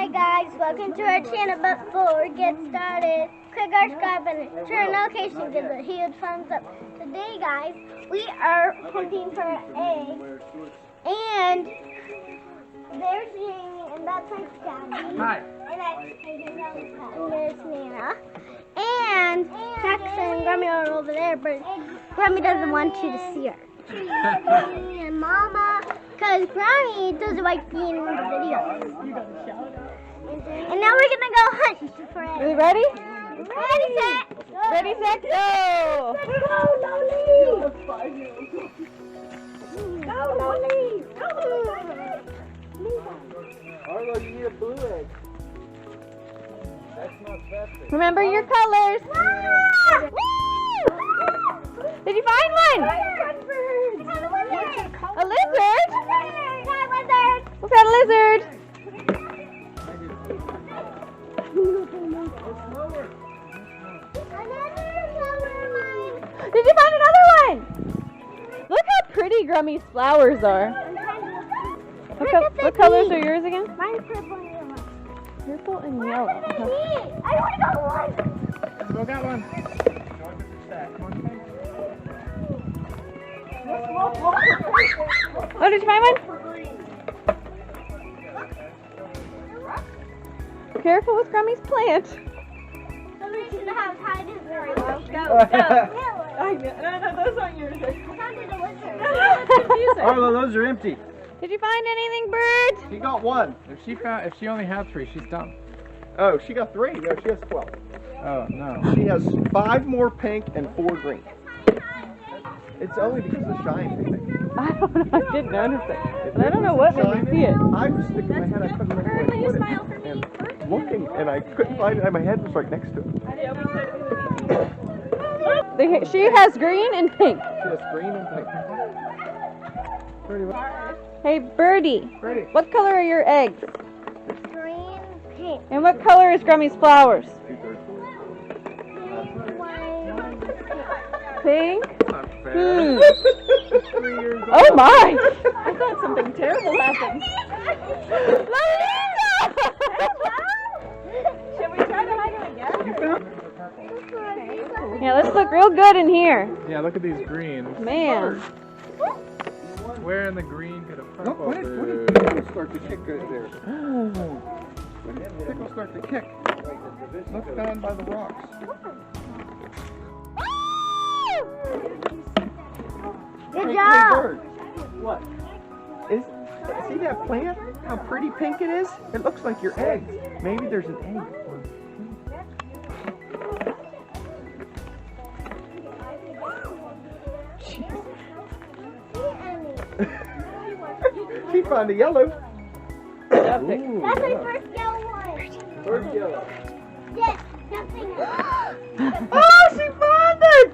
Hi guys, welcome to our channel. But before we get started, click our subscribe button, turn notifications, give a huge thumbs up. Today guys, we are hunting for eggs, and there's Jamie, and that's my Scabby. Hi. And there's Nana. And Jackson and Grammy are over there, but Grammy doesn't want you to see her. And Mama, because Grammy doesn't like being in the videos. And now we're gonna go hunt for eggs. Are you ready? Ready, set, go. Ready, set, go! Let's go, Loli! Go, Loli! Arlo, you need a blue egg. That's not that big. Remember your colors. Ah! Did you find one? A lizard? What's that, a lizard? Did you find another one? Look how pretty Grummy's flowers are. What colors are yours again? Mine's purple and yellow. Purple and yellow. I only got one. Go got one. Oh, did you find one? Careful with Grummy's plant. Somebody should have tied it very well. No, those aren't yours. I found a lizard. Arlo, those are empty. Did you find anything, Bird? She got one. If she only had 3, she's done. Oh, she got 3. No, she has 12. Oh no. She has 5 more pink and 4 green. It's only because of the shine, baby. I don't know. I didn't notice it. But I don't know what made me see it. I was sticking my head. I couldn't remember where to put it. And looking, and I couldn't find it. And my head was right next to it. She has green and pink. She has green and pink. Birdie, Hey, Birdie. Birdie. What color are your eggs? Green, pink. And what color is Grummy's flowers? 2/3. Pink? Not fair. 3 years old. Oh my! I thought something terrible happened. Should we try to hide them again? Yeah, let's look real good in here. Yeah, look at these greens. Man. Where in the green could a Look, purple what did bird? Pickle start to kick right there? When did Pickle start to kick? Look down by the rocks. Good Hey, job. Bird. What? See that plant? How pretty pink it is? It looks like your egg. Maybe there's an egg. She found a yellow. Ooh, That's my first yellow one. First yellow. Yes, nothing. Oh, she found it!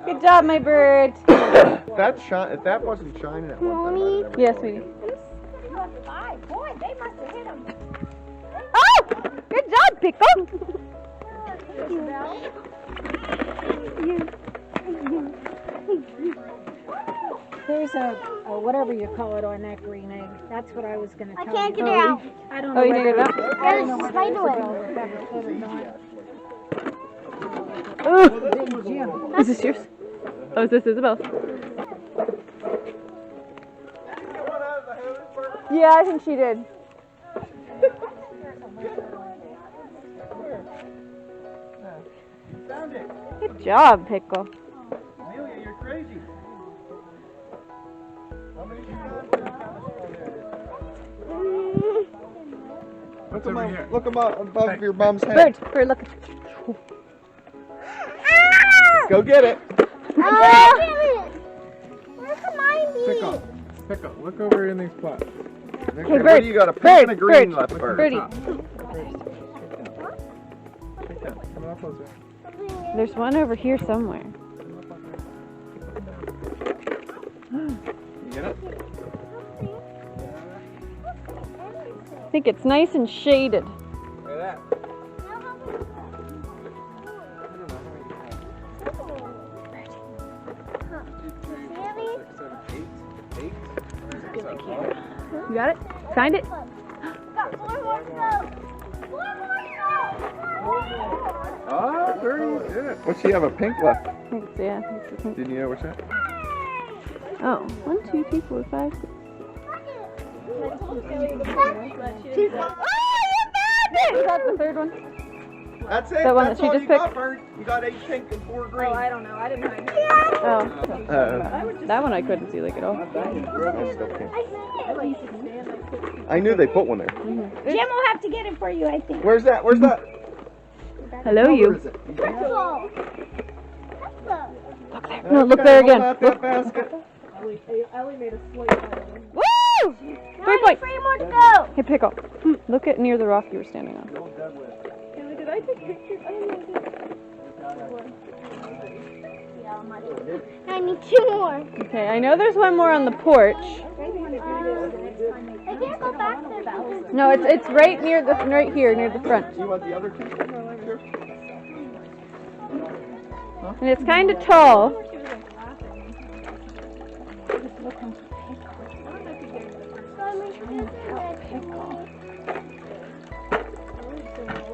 Good job, my bird. That shine. If that wasn't shining at one time, I'd never Yes, told sweetie. you. Boy, they must have hit him. Oh! Good job, Pickle! There's a whatever you call it on that green egg. That's what I was going to I tell can't you. get it out. I don't know Oh, you whether didn't get it out? I don't know There's whether spider Isabel web. ever hit or not. Ooh. Big Jim. Is this yours? Oh, is this Isabel's? Yeah, I think she did. Found it. Good job, Pickle. Amelia, you're crazy. How many What's over here? Look above your mom's head. Bird, look. Go get it. Oh, where's mine? Pickle, look over in these plots. What Bird, do you got? A pink and a green Bird, left, Bird. Birdie. Take that. Come on closer. There's one over here somewhere. You get it? I think it's nice and shaded. Look at that. You got it? Find it? Oh, very good. What's she have? A pink left? Yeah. Didn't you know what's that? Oh, 1, 2, 3, 4, 5, 6. Is that the third one? That's it. The one That's that she all just you picked? got, Bird. You got 8 pink and 4 green. I don't know. I didn't find it. Oh. That one I couldn't see like at all. I still can't. I knew they put one there. Jim will have to get it for you, I think. Where's that? Where's that? Hello, Where you. is it? No, look there again. Hold out that basket. Ellie made a slate out of it. Woo! 3 points. 3 more to go. Hey, Pickle. Look at near the rock you were standing on. Did I take pictures? I need 2 more. Okay, I know there's one more on the porch. I can't go back there. No, it's right near the right here near the front, You want the other 2? and it's kind of tall.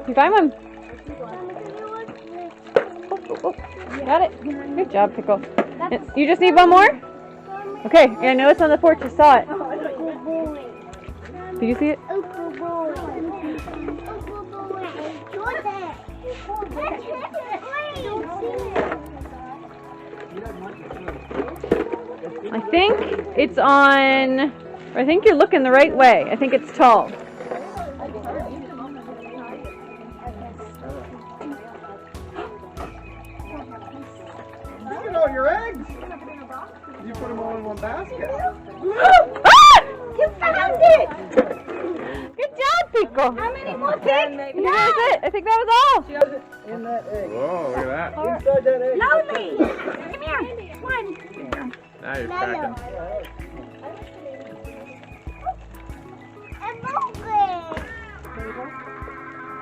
You find one? Oh, got it. Good job, Pickle. You just need one more? Okay, yeah, I know it's on the porch. You saw it. Did you see it? I think it's on. I think you're looking the right way. I think it's tall. Look at all your eggs. You put them all in one basket. Ah! You found it! Good job, Pickle. How many more pigs? That was it. I think that was all. Whoa, look at that. Slowly. Come here. One. Now you're cracking. And moving.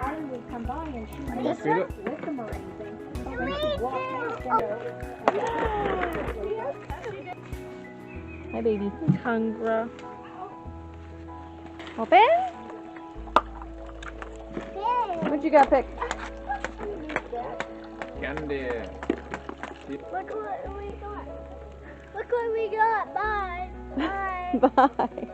Ellie would come by and she would You feel it? lick them or anything. Hi, baby. Hungry. Open. What you got, Pick? Candy. Look what we got. Look what we got. Bye. Bye. Bye.